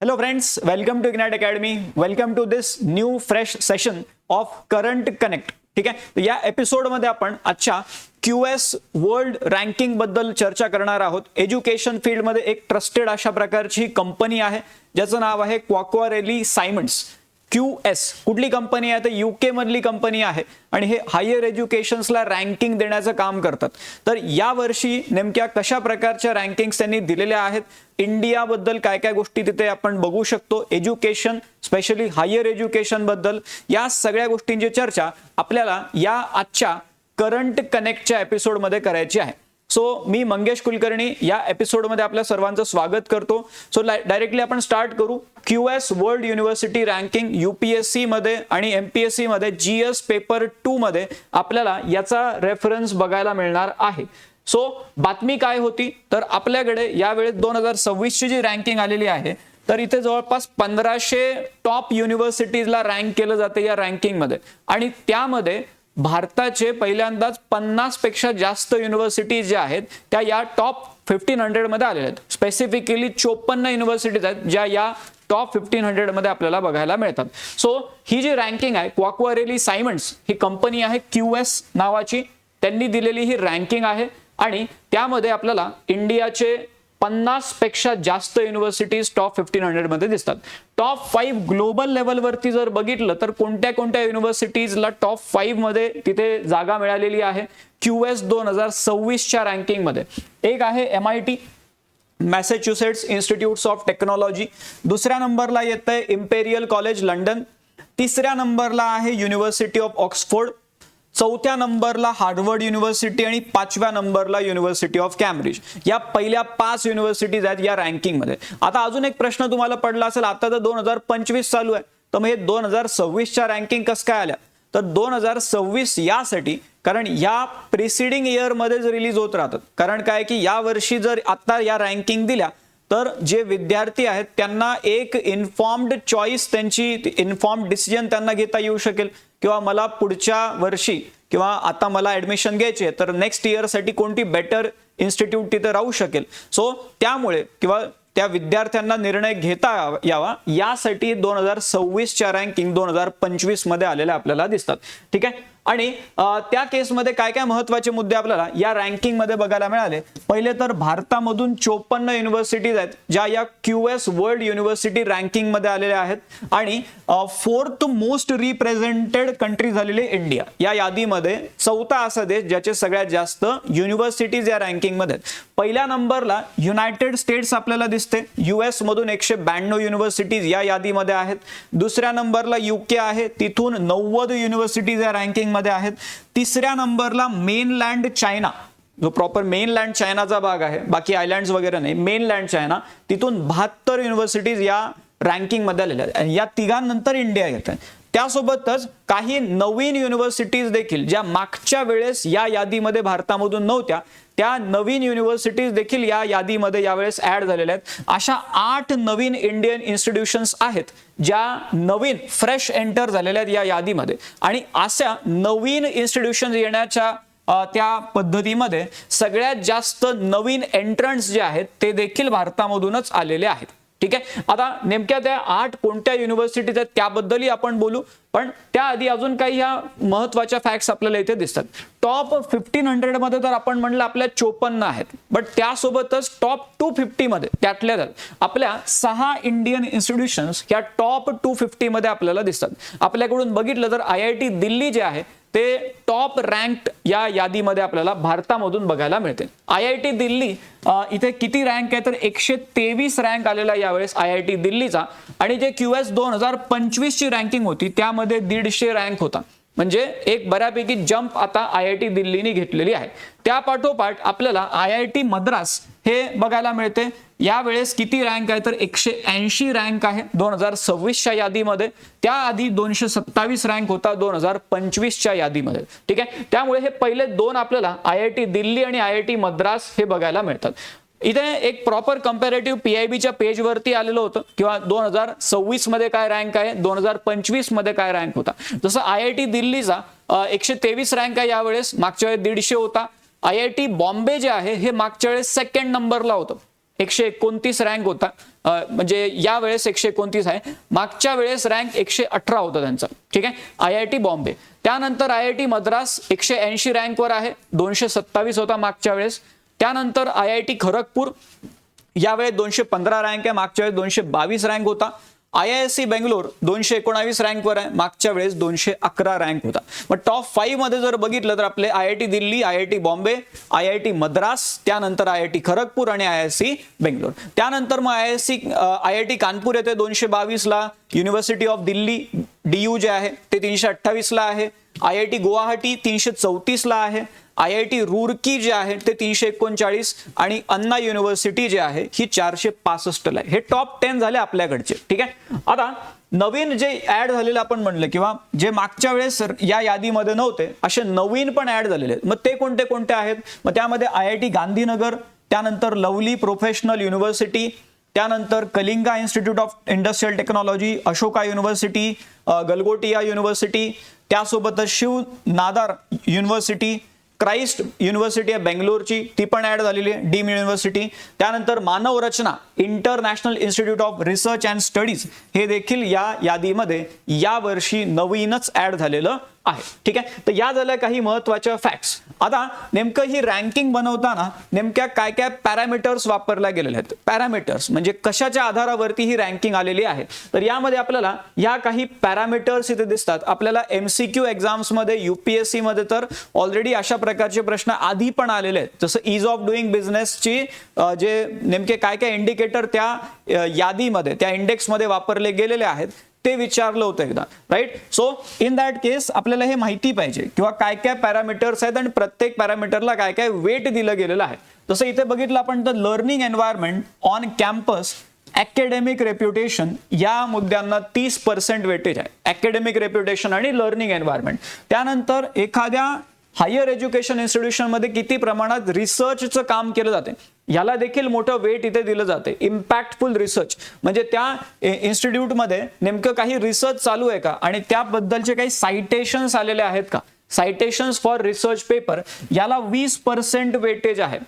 Hello friends, welcome to Ignite Academy. Welcome to this new fresh session of Current Connect. ठीक आहे, तर या एपिसोडमध्ये आपण आजच्या QS वर्ल्ड रँकिंग बद्दल चर्चा करणार आहोत. एज्युकेशन फील्डमध्ये एक ट्रस्टेड अशा प्रकारची कंपनी आहे ज्याचं नाव आहे क्वाक्वारेली सायमंड्स. QS कुठली कंपनी आहे तर UK मधली कंपनी आहे आणि हे हायर एज्युकेशन्सला रँकिंग देण्याचं काम करतात. तर या वर्षी नेमक्या कशा प्रकारच्या रँकिंग्स त्यांनी दिलेल्या आहेत, इंडियाबद्दल काय काय गोष्टी तिथे आपण बघू शकतो, एज्युकेशन स्पेशली हायर एज्युकेशन बद्दल या सगळ्या गोष्टींची चर्चा आपल्याला या आजच्या करंट कनेक्टच्या एपिसोडमध्ये करायची आहे. सो मी मंगेश कुलकर्णी या एपिसोडमध्ये आपल्या सर्वांचं स्वागत करतो. सो डायरेक्टली आपण स्टार्ट करू. QS world university ranking UPSC मध्ये आणि MPSC मध्ये GS पेपर 2 मध्ये आपल्याला याचा रेफरन्स बघायला मिळणार आहे. सो बातमी काय होती तर आपल्याकडे यावेळेस 2026 ची जी रँकिंग आलेली आहे तर इथे जवळपास 1500 टॉप युनिव्हर्सिटीजला रँक केलं जाते या रँकिंगमध्ये आणि त्यामध्ये भारताचे पहिल्यांदाच 50 पेक्षा जास्त युनिव्हर्सिटीज ज्या आहेत त्या या टॉप 1500 मध्ये आलेल्या आहेत. स्पेसिफिकली 54 युनिव्हर्सिटीज आहेत ज्या या टॉप 1500 मध्ये आपल्याला बघायला मिळतात. सो ही जी रँकिंग आहे क्वाक्वारेली सायमंड्स ही कंपनी आहे QS नावाची, त्यांनी दिलेली ही रँकिंग आहे आणि त्यामध्ये आपल्याला इंडियाचे 50 पेक्षा जास्त युनिव्हर्सिटीज टॉप 1500 मध्ये दिसतात. टॉप 5 ग्लोबल लेवलवरती जर बघितलं तर कोणत्या कोणत्या युनिव्हर्सिटीजला टॉप 5 मध्ये तिथे जागा मिळालेली आहे QS 2026 च्या रँकिंग मध्ये. एक आहे MIT Massachusetts institutes of technology, दुसऱ्या नंबरला येतंय इम्पेरियल कॉलेज लंडन, तिसऱ्या नंबरला आहे युनिव्हर्सिटी ऑफ ऑक्सफोर्ड, चौथ्या नंबरला हार्वर्ड युनिव्हर्सिटी आणि पाचव्या नंबरला युनिव्हर्सिटी ऑफ कॅम्ब्रिज. या पहिल्या 5 युनिव्हर्सिटीज आहेत या रँकिंगमध्ये. आता अजून एक प्रश्न तुम्हाला पडला असेल, आता तर 2025 चालू आहे तर मग हे 2026 च्या रँकिंग कसं काय आल्या तर 2026 यासाठी कारण या प्रिसिडिंग इयर मध्येच रिलीज होत राहतात. कारण काय की या वर्षी जर आता या रँकिंग दिल्या तर जे विद्यार्थी आहेत त्यांना एक इन्फॉर्म्ड चॉईस, त्यांची इन्फॉर्म्ड डिसिजन त्यांना घेता येऊ शकेल किंवा मला पुढच्या वर्षी किंवा आता मला ऍडमिशन घ्यायची आहे तर नेक्स्ट इयरसाठी कोणती बेटर इन्स्टिट्यूट तिथे राहू शकेल. सो त्यामुळे किंवा त्या विद्यार्थ्यांना निर्णय घेता यावा यासाठी 2026 च्या रँकिंग 2025 मध्ये आलेल्या आपल्याला दिसतात. ठीक आहे, आणि त्या केसमध्ये काय काय महत्त्वाचे मुद्दे आपल्याला या रँकिंग मध्ये बघायला मिळाले. पहिले तर भारतामधून 54 युनिव्हर्सिटीज आहेत ज्या या QS वर्ल्ड युनिव्हर्सिटी रँकिंग मध्ये आलेल्या आहेत आणि 4th मोस्ट रिप्रेझेंटेड कंट्री झालेली इंडिया. या यादीमध्ये 4था असा देश ज्याचे सगळ्यात जास्त युनिव्हर्सिटीज या रँकिंग मध्ये आहेत. पहिल्या नंबरला युनायटेड स्टेट्स आपल्याला दिसते, US मधून 192 युनिव्हर्सिटीज या यादीमध्ये आहेत. दुसऱ्या नंबरला UK आहे, तिथून 90 युनिव्हर्सिटीज या रँकिंग मध्ये आहेत. तिसऱ्या नंबरला मेनलँड चायना, जो प्रॉपर मेनलँड चायनाचा भाग आहे, बाकी आयलँड्स वगैरे नाही, मेनलँड चायना, तिथून 72 युनिव्हर्सिटीज या रँकिंग मध्ये आलेल्या आहेत. या तिघांनंतर इंडिया येत आहे. त्यासोबतच काही नवीन युनिव्हर्सिटीज देखील ज्या मागच्या वेळेस या यादीमध्ये भारतामधून नव्हत्या त्या नवीन युनिव्हर्सिटीज देखील या यादीमध्ये यावेळेस ऍड झालेल्या आहेत. अशा 8 नवीन इंडियन इन्स्टिट्यूशन्स आहेत ज्या नवीन फ्रेश एंटर झालेल्या आहेत या यादीमध्ये आणि अशा नवीन इन्स्टिट्यूशन्स येण्याच्या त्या पद्धतीमध्ये सगळ्यात जास्त नवीन एंट्रन्स जे आहेत ते देखील भारतामधूनच आलेले आहेत. ठीक आहे, आता नेमक्या त्या 8 कोणत्या युनिव्हर्सिटीज आहेत त्याबद्दलही आपण बोलू, पण त्याआधी अजून काही ह्या महत्वाच्या फॅक्ट्स आपल्याला इथे दिसतात. टॉप 1500 मध्ये तर आपण म्हणलं आपल्या 54 आहेत, बट त्यासोबतच टॉप 250 मध्ये त्यातल्या आपल्या 6 इंडियन इन्स्टिट्यूशन्स या टॉप 250 मध्ये आपल्याला दिसतात. आपल्याकडून बघितलं तर IIT दिल्ली जे आहे ते टॉप रँक्ड या यादीमध्ये आपल्याला भारतामधून बघायला मिळते. IIT दिल्ली इथे किती रँक आहे तर 123 रँक आलेला यावेळेस IIT दिल्लीचा आणि जे QS 2025 ची रँकिंग होती त्यामध्ये 150 रँक होता. म्हणजे एक बऱ्यापैकी जंप आता IIT दिल्लीने घेतलेली आहे. त्या पाठोपाठ आपल्याला IIT मद्रास हे बघायला मिळते. यावेळेस किती रँक आहे तर 180 रँक आहे 2026 च्या यादीमध्ये. त्याआधी 227 रँक होता 2025 च्या यादीमध्ये. ठीक आहे, त्यामुळे हे पहिले 2 आपल्याला IIT दिल्ली आणि IIT मद्रास हे बघायला मिळतात. इथे एक प्रॉपर कंपॅरेटिव्ह PIBच्या पेज वरती आलेलं होतं किंवा 2026 मध्ये काय रँक आहे 2025 मध्ये काय रँक होता. जसं IIT दिल्लीचा 123 रँक आहे यावेळेस, मागच्या वेळेस 150 होता. IIT बॉम्बे जे आहे हे मागच्या वेळेस 2nd नंबरला होतं 129 रँक होता, म्हणजे या वेळेस 129 आहे, मागच्या वेळेस रँक 118 होता त्यांचा, ठीक आहे. IIT बॉम्बे, त्यानंतर IIT मद्रास 180 रँकवर आहे, 227 होता मागच्या वेळेस. त्यानंतर IIT खरगपूर यावेळेस 215 रँक आहे, मागच्या वेळेस 222 रँक होता. IISc बेंगलोर 219 रँकवर आहे, मागच्या वेळेस 211 रँक होता. मग टॉप 5 मध्ये जर बघितलं तर आपले IIT Delhi, IIT Bombay, IIT Madras, त्यानंतर IIT खरगपूर आणि IISc बेंगलोर. त्यानंतर मग IIT कानपूर येते 222 ला, युनिव्हर्सिटी ऑफ दिल्ली DU जे आहे ते 328 ला आहे, IIT गुवाहाटी 334 ला आहे, IIT रुरकी जे आहे ते 339 आणि अन्ना युनिव्हर्सिटी जे आहे ही 465 ला आहे. हे टॉप 10 झाले आपल्याकडचे, ठीक आहे. आता नवीन जे ऍड झालेले आपण म्हणलं किंवा जे मागच्या वेळेस या यादीमध्ये नव्हते असे नवीन पण ऍड झालेले आहेत. मग ते कोणते कोणते आहेत? मग त्यामध्ये IIT गांधीनगर, त्यानंतर लवली प्रोफेशनल युनिव्हर्सिटी, त्यानंतर Kalinga institute of industrial technology, Ashoka university, Galgotia university, त्यासोबतच शिव नादार युनिव्हर्सिटी, क्राइस्ट युनिव्हर्सिटी आहे बेंगलोरची ती पण ऍड झालेली आहे, डीम युनिव्हर्सिटी. त्यानंतर Manav Rachna international institute of research and studies हे देखील या यादीमध्ये यावर्षी नवीनच ऍड झालेलं आहे, ठीक आहे. तर या झाल्या काही महत्त्वाच्या फॅक्ट्स. आता नेमकं ही रँकिंग बनवताना नेमक्या काय काय पॅरामीटर्स वापरल्या गेलेल्या आहेत. पॅरामीटर्स म्हणजे कशाच्या आधारावरती ही रँकिंग आलेली आहे. तर यामध्ये आपल्याला या काही पॅरामीटर्स इथे दिसतात. आपल्याला MCQ एक्झाम्स मध्ये, UPSC मध्ये तर ऑलरेडी अशा प्रकारचे प्रश्न आधी पण आलेले आहेत. जसं इज ऑफ डुईंग बिझनेसची जे नेमके काय काय इंडिकेटर त्या यादीमध्ये, त्या इंडेक्समध्ये वापरले गेलेले आहेत ते विचारलं होतं एकदा, राईट. सो इन दॅट केस आपल्याला हे माहिती पाहिजे किंवा काय काय पॅरामीटर्स आहेत आणि प्रत्येक पॅरामीटरला काय काय वेट दिलं गेलेलं आहे. जसं इथे बघितलं आपण तर learning environment on campus, academic reputation या मुद्द्यांना 30% वेटेज आहे. अकॅडमिक रेप्युटेशन आणि लर्निंग एन्व्हायरमेंट. त्यानंतर एखाद्या हायर एज्युकेशन इन्स्टिट्यूशन मध्ये किती प्रमाणात रिसर्चचं काम केलं जाते याला देखील मोठं वेट इथे दिलं जाते. इम्पॅक्टफुल रिसर्च म्हणजे त्या इन्स्टिट्यूटमध्ये नेमकं काही रिसर्च चालू आहे का आणि त्याबद्दलचे काही सायटेशन्स आलेले आहेत का, सायटेशन्स फॉर रिसर्च पेपर याला 20% वेटेज आहे.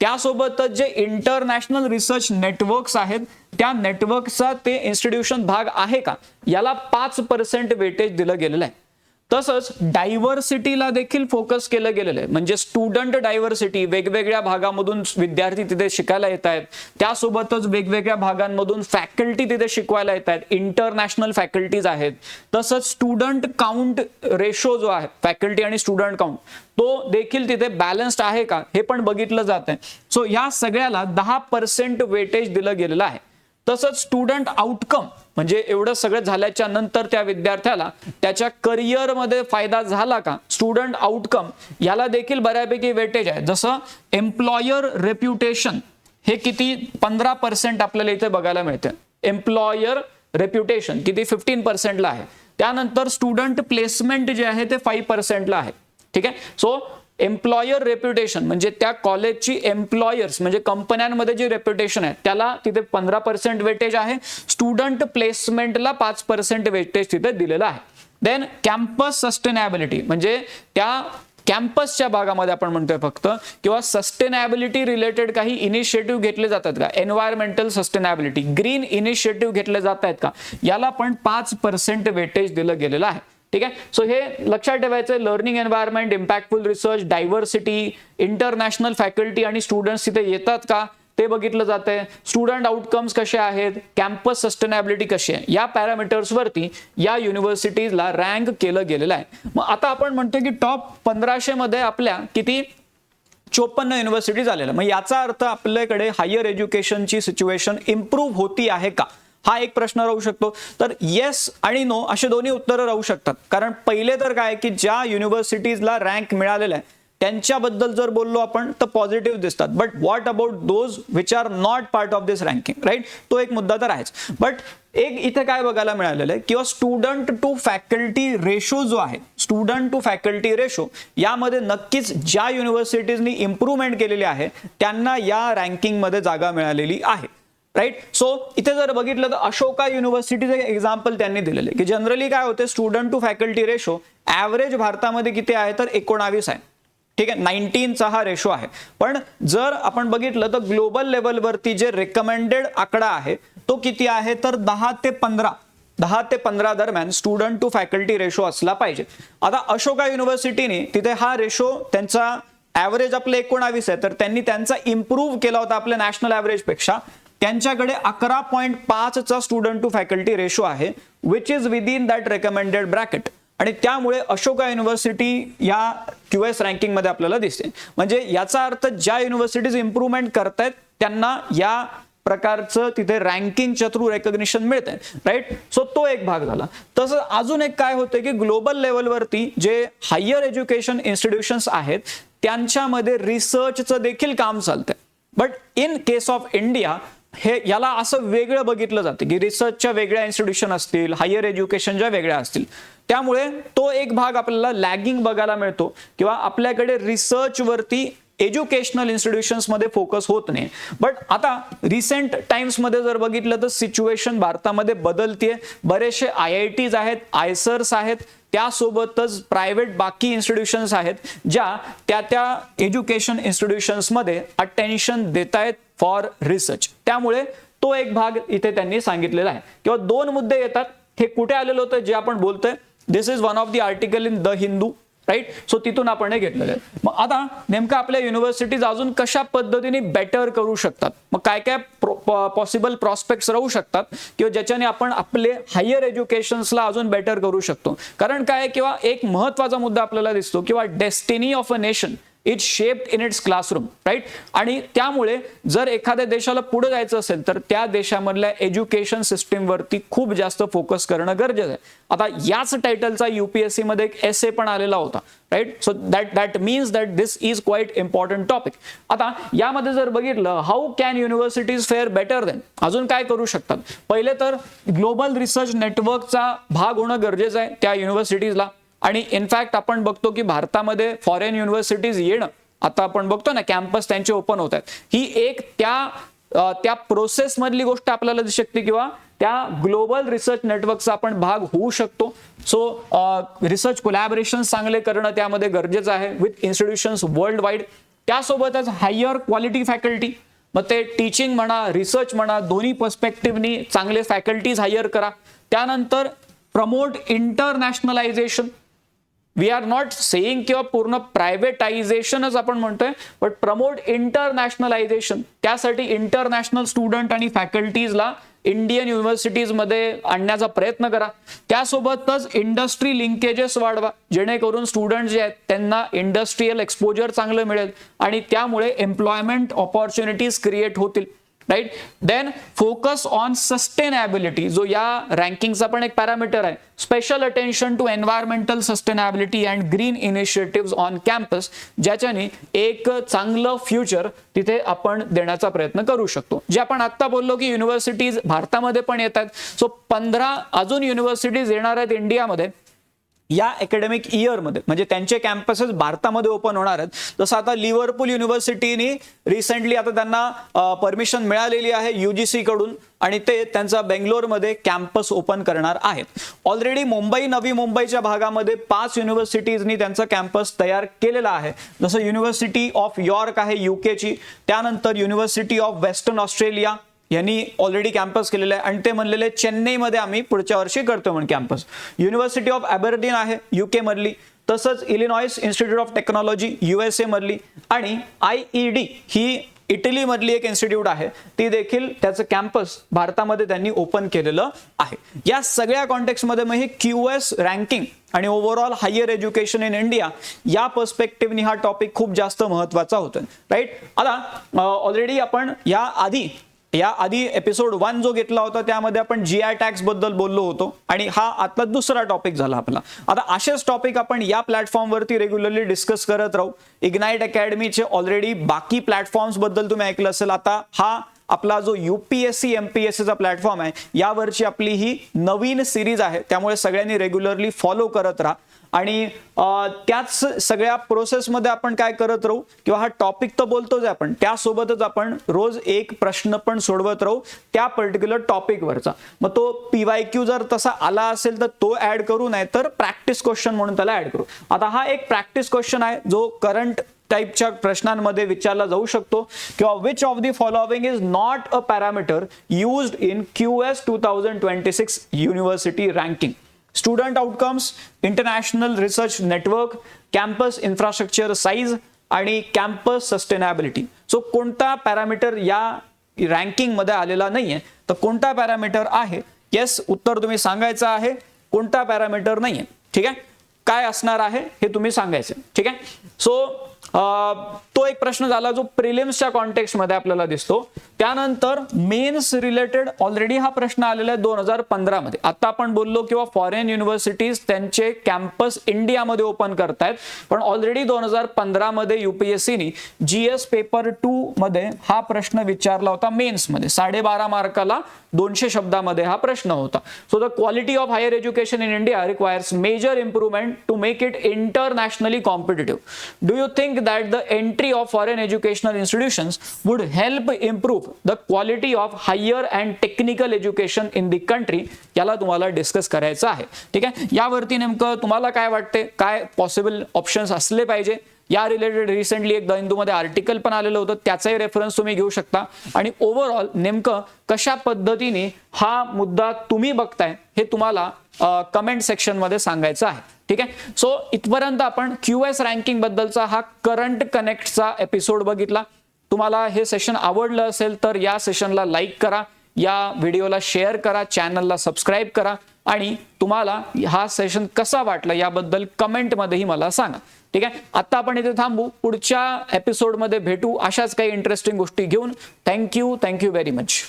त्यासोबतच जे इंटरनॅशनल रिसर्च नेटवर्क्स आहेत त्या नेटवर्कचा ते इन्स्टिट्यूशन भाग आहे का याला 5% वेटेज दिलं गेलेलं आहे. तसंच डायव्हर्सिटीला देखील फोकस केलं गेलेलं आहे. म्हणजे स्टुडंट डायव्हर्सिटी, वेगवेगळ्या भागामधून विद्यार्थी तिथे शिकायला येत आहेत, त्यासोबतच वेगवेगळ्या भागांमधून फॅकल्टी तिथे शिकवायला येत आहेत, इंटरनॅशनल फॅकल्टीज आहेत. तसंच स्टुडंट काउंट रेशो जो आहे, फॅकल्टी आणि स्टुडंट काउंट, तो देखील तिथे बॅलन्स्ड आहे का हे पण बघितलं जात आहे. सो या सगळ्याला 10% वेटेज दिलं गेलेलं आहे. तसंच स्टुडंट आउटकम म्हणजे एवढं सगळं झाल्याच्या नंतर त्या विद्यार्थ्याला त्याच्या करिअरमध्ये फायदा झाला का, स्टुडंट आउटकम याला देखील बऱ्यापैकी वेटेज आहे. जसं एम्प्लॉयर रेप्युटेशन हे किती 15% आपल्याला इथे बघायला मिळते. एम्प्लॉयर रेप्युटेशन किती 15% ला आहे. त्यानंतर स्टुडंट प्लेसमेंट जे आहे ते 5% ला आहे, ठीक आहे. सो एम्प्लॉयर रेप्युटेशन म्हणजे त्या कॉलेजची एम्प्लॉयर्स म्हणजे कंपन्यांमध्ये जी रेप्युटेशन आहे त्याला तिथे 15% वेटेज आहे. स्टुडंट प्लेसमेंटला 5% वेटेज तिथे दिलेलं आहे. देन कॅम्पस सस्टेनेबिलिटी म्हणजे त्या कॅम्पसच्या भागामध्ये आपण म्हणतोय फक्त किंवा सस्टेनेबिलिटी रिलेटेड काही इनिशिएटिव्ह घेतले जातात का, एन्व्हायरमेंटल सस्टेनेबिलिटी, ग्रीन इनिशिएटिव्ह घेतले जात आहेत का, याला पण 5% वेटेज दिलं गेलेलं आहे, ठीक आहे. सो हे लक्षात ठेवायचं. Learning environment, impactful research, diversity, international faculty आणि स्टुडंट्स तिथे येतात का ते बघितलं जातंय. स्टुडंट आउटकम्स कसे आहेत, कॅम्पस सस्टेनेबिलिटी कशी आहे, या पॅरामीटर्स वरती या युनिव्हर्सिटीजला रँक केलं गेलेलं आहे. मग आता आपण म्हणतो की टॉप 1500 मध्ये आपल्या किती 54 युनिव्हर्सिटीज आलेल्या. मग याचा अर्थ आपल्याकडे हायर एज्युकेशनची सिच्युएशन इम्प्रूव्ह होती आहे का हा एक प्रश्न राहू शकतो. तर येस आणि नो असे दोन्ही उत्तरं राहू शकतात. कारण पहिले तर काय की ज्या युनिव्हर्सिटीजला रँक मिळालेला आहे त्यांच्याबद्दल जर बोललो आपण तर पॉझिटिव्ह दिसतात. But what about those which are not part of this ranking, right. तो एक मुद्दा तर आहेच. बट एक इथे काय बघायला मिळालेलं आहे किंवा स्टुडंट टू फॅकल्टी रेशो जो आहे, स्टुडंट टू फॅकल्टी रेशो यामध्ये नक्कीच ज्या युनिव्हर्सिटीजनी इम्प्रूव्हमेंट केलेली आहे त्यांना या रँकिंगमध्ये जागा मिळालेली आहे, राईट. सो इथे जर बघितलं तर अशोका युनिव्हर्सिटीचे एक्झाम्पल त्यांनी दिलेले की जनरली काय होते student to faculty ratio average भारतामध्ये किती आहे तर 19 आहे. ठीक आहे, 19चा हा रेशो आहे. पण जर आपण बघितलं तर ग्लोबल लेवलवरती जे रेकमेंडेड आकडा आहे तो किती आहे, तर 10 ते 15 दरम्यान स्टुडंट टू फॅकल्टी रेशो असला पाहिजे. आता अशोका युनिव्हर्सिटीने तिथे हा रेशो त्यांचा ॲव्हरेज आपले 19 आहे, तर त्यांनी त्यांचा इम्प्रूव्ह केला होता आपल्या नॅशनल ॲव्हरेजपेक्षा. त्यांच्याकडे 11.5चा स्टुडंट टू फॅकल्टी रेशो आहे, which is within that recommended bracket. आणि त्यामुळे अशोका युनिव्हर्सिटी या QS रँकिंगमध्ये आपल्याला दिसते. म्हणजे याचा अर्थ ज्या युनिव्हर्सिटीज इम्प्रूव्हमेंट करतायत त्यांना या प्रकारचं तिथे रँकिंगच्या थ्रू रेकग्निशन मिळतंय, राईट. सो तो एक भाग झाला. तसं अजून एक काय होतं की ग्लोबल लेवलवरती जे हायर एज्युकेशन इन्स्टिट्यूशन्स आहेत त्यांच्यामध्ये रिसर्चचं देखील काम चालतंय. But in case of India हे याला असं वेगळं बघितलं जातं की रिसर्चच्या वेगळ्या इन्स्टिट्यूशन असतील, हायर एज्युकेशनच्या वेगळ्या असतील. त्यामुळे तो एक भाग आपल्याला लॅगिंग बघायला मिळतो किंवा आपल्याकडे रिसर्चवरती एज्युकेशनल इन्स्टिट्यूशन्स मध्ये फोकस होत नाही. बट आता रिसेंट टाइम्स मध्ये जर बघितलं तर सिच्युएशन भारतामध्ये बदलतीये. बरेचसे IITs आहेत, आयसर्स आहेत, त्यासोबतच प्रायव्हेट बाकी इन्स्टिट्यूशन्स आहेत ज्या त्या एज्युकेशन इन्स्टिट्यूशन्समध्ये अटेन्शन देत आहेत फॉर रिसर्च. त्यामुळे तो एक भाग इथे त्यांनी सांगितलेला आहे. किंवा 2 मुद्दे येतात. हे कुठे आलेलं होतं जे आपण बोलतोय, this is one of the article in the Hindu, right. So तिथून आपण हे घेतलेलं आहे. मग आता नेमकं आपल्या युनिव्हर्सिटीज अजून कशा पद्धतीने बेटर करू शकतात, मग काय काय पॉसिबल प्रॉस्पेक्ट्स राहू शकतात किंवा ज्याच्याने आपण आपले हायर एज्युकेशन्सला अजून बेटर करू शकतो. कारण काय किंवा एक महत्वाचा मुद्दा आपल्याला दिसतो किंवा destiny of a nation is shaped in its classroom, right. आणि त्यामुळे जर एखाद्या देशाला पुढे जायचं असेल तर त्या देशामधल्या एज्युकेशन सिस्टीमवरती खूप जास्त फोकस करणं गरजेचं आहे. आता याच टायटलचा UPSC मध्ये एक एसे पण आलेला होता, right. So that means that this is quite important topic. आता यामध्ये जर बघितलं how can universities fare better then, अजून काय करू शकतात. पहिले तर ग्लोबल रिसर्च नेटवर्कचा भाग होणं गरजेचं आहे त्या युनिव्हर्सिटीजला. आणि इनफॅक्ट आपण बघतो की भारतामध्ये फॉरेन युनिव्हर्सिटीज येणं, आता आपण बघतो ना कॅम्पस त्यांचे ओपन होत आहेत, ही एक त्या प्रोसेस मधली गोष्ट आपल्याला दिसू शकते किंवा त्या ग्लोबल रिसर्च नेटवर्कचा आपण भाग होऊ शकतो. सो रिसर्च कोलॅबोरेशन चांगले करणं त्यामध्ये गरजेचं आहे विथ इन्स्टिट्यूशन्स वर्ल्ड वाईड. त्यासोबतच हायर क्वालिटी फॅकल्टी, मग ते टीचिंग म्हणा, रिसर्च म्हणा, दोन्ही पर्स्पेक्टिव्हनी चांगले फॅकल्टीज हायर करा. त्यानंतर promote internationalization. We are not saying किंवा पूर्ण प्रायव्हेटायझेशनच आपण म्हणतोय, बट प्रमोट इंटरनॅशनलायझेशन. त्यासाठी इंटरनॅशनल स्टुडंट आणि फॅकल्टीजला इंडियन युनिव्हर्सिटीजमध्ये आणण्याचा प्रयत्न करा. त्यासोबतच इंडस्ट्री लिंकेजेस वाढवा, जेणेकरून स्टुडंट जे आहेत त्यांना इंडस्ट्रियल एक्सपोजर चांगलं मिळेल आणि त्यामुळे एम्प्लॉयमेंट ऑपॉर्च्युनिटीज क्रिएट होतील, right. Then focus on sustainability, जो या रँकिंगचा पण एक पॅरामीटर आहे. Special attention to environmental sustainability and green initiatives on campus, ज्याच्याने एक चांगलं फ्युचर तिथे आपण देण्याचा प्रयत्न करू शकतो. जे आपण आता बोललो की युनिव्हर्सिटीज भारतामध्ये पण येत आहेत. सो 15 अजून युनिव्हर्सिटीज येणार आहेत इंडियामध्ये या अकॅडमिक इयरमध्ये, म्हणजे त्यांचे कॅम्पसेस भारतामध्ये ओपन होणार आहेत. जसं आता लिव्हरपूल युनिव्हर्सिटीने रिसेंटली आता त्यांना परमिशन मिळालेली आहे UGC कडून आणि ते त्यांचा बेंगलोरमध्ये कॅम्पस ओपन करणार आहेत. ऑलरेडी मुंबई, नवी मुंबईच्या भागामध्ये 5 युनिव्हर्सिटीजनी त्यांचा कॅम्पस तयार केलेला आहे. जसं युनिव्हर्सिटी ऑफ यॉर्क आहे UKची, त्यानंतर युनिव्हर्सिटी ऑफ वेस्टर्न ऑस्ट्रेलिया यांनी ऑलरेडी कॅम्पस केलेलं आहे आणि ते म्हणलेले चेन्नईमध्ये आम्ही पुढच्या वर्षी करतो म्हणून कॅम्पस. युनिव्हर्सिटी ऑफ ॲबरडीन आहे UK मधली, तसंच Illinois institute of technology USA मधली आणि IED ही इटली मधली एक इन्स्टिट्यूट आहे, ती देखील त्याचं कॅम्पस भारतामध्ये त्यांनी ओपन केलेलं आहे. या सगळ्या कॉन्टेक्स्टमध्ये मग हे QS रँकिंग आणि overall higher education in India या पर्स्पेक्टिव्हनी हा टॉपिक खूप जास्त महत्वाचा होतो, राईट. आता ऑलरेडी आपण या आधी एपिसोड 1 जो घेतला होता त्यामध्ये आपण GI टॅक्स बद्दल बोललो होतो आणि हा आता दुसरा टॉपिक झाला आपला. आता असेच टॉपिक आपण या प्लॅटफॉर्मवरती रेग्युलरली डिस्कस करत राहू. इग्नाइट अकॅडमीचे ऑलरेडी बाकी प्लॅटफॉर्म्स बद्दल तुम्ही ऐकलं असेल. आता हा आपला जो UPSC MPSC चा प्लॅटफॉर्म आहे यावरची आपली ही नवीन सिरीज आहे, त्यामुळे सगळ्यांनी रेग्युलरली फॉलो करत राहा आणि त्याच सगळ्या प्रोसेसमध्ये आपण काय करत राहू किंवा हा टॉपिक तर बोलतोच आपण, त्यासोबतच आपण रोज एक प्रश्न पण सोडवत राहू त्या पर्टिक्युलर टॉपिकवरचा. मग तो PYQ जर तसा आला असेल तर तो ऍड करू, नाही तर प्रॅक्टिस क्वेश्चन म्हणून त्याला ऍड करू. आता हा एक प्रॅक्टिस क्वेश्चन आहे जो करंट टाइपच्या प्रश्नांमध्ये विचारला जाऊ शकतो किंवा which of the following is not a parameter used in QS 2026 university ranking. Student outcomes, international research network, campus infrastructure size आणि कॅम्पस सस्टेनेबिलिटी. सो कोणता पॅरामीटर या रँकिंग मध्ये आलेला नाहीये, तर कोणता पॅरामीटर आहे, येस उत्तर तुम्ही सांगायचं आहे, कोणता पॅरामीटर नाहीये. ठीक आहे, काय असणार आहे हे तुम्ही सांगायचं. ठीक आहे, सो तो एक प्रश्न झाला जो प्रिलिम्सच्या कॉन्टेक्स्ट मध्ये आपल्याला दिसतो. त्यानंतर मेन्स रिलेटेड ऑलरेडी हा प्रश्न आलेला आहे 2015 मध्ये. आता आपण बोललो किंवा फॉरेन युनिव्हर्सिटीज त्यांचे कॅम्पस इंडियामध्ये ओपन करतायत, पण ऑलरेडी 2015 मध्ये UPSCनी GS पेपर 2 मध्ये हा प्रश्न विचारला होता मेन्स मध्ये. 12.5 मार्काला 200 शब्दामध्ये हा प्रश्न होता. So the quality of higher education in India requires major improvement to make it internationally competitive. Do you think that the entry of foreign educational institutions would help improve the quality of higher and technical education in the country? याला तुम्हाला discuss करायचं आहे. ठीक आहे, यावरती नेमकं तुम्हाला काय वाटते, काय पॉसिबल ऑप्शन्स असले पाहिजे या रिलेटेड रिसेंटली एक द हिंदूमध्ये आर्टिकल पण आलेलं होतं, त्याचाही रेफरन्स तुम्ही घेऊ शकता. आणि ओव्हरऑल नेमकं कशा पद्धतीने हा मुद्दा तुम्ही बघताय हे तुम्हाला कमेंट सेक्शन मध्ये सांगायचं आहे. ठीक आहे, सो इथपर्यंत आपण QS रँकिंग बद्दलचा हा करंट कनेक्टचा एपिसोड बघितला. तुम्हाला हे सेशन आवडलं असेल तर या सेशनला लाईक करा, या व्हिडिओला शेअर करा, चॅनलला सबस्क्राईब करा आणि तुम्हाला हा सेशन कसा वाटला याबद्दल कमेंटमध्येही मला सांगा. ठीक आहे, आता आपण इथे थांबू, पुढच्या एपिसोडमध्ये भेटू अशाच काही इंटरेस्टिंग गोष्टी घेऊन. Thank you very much.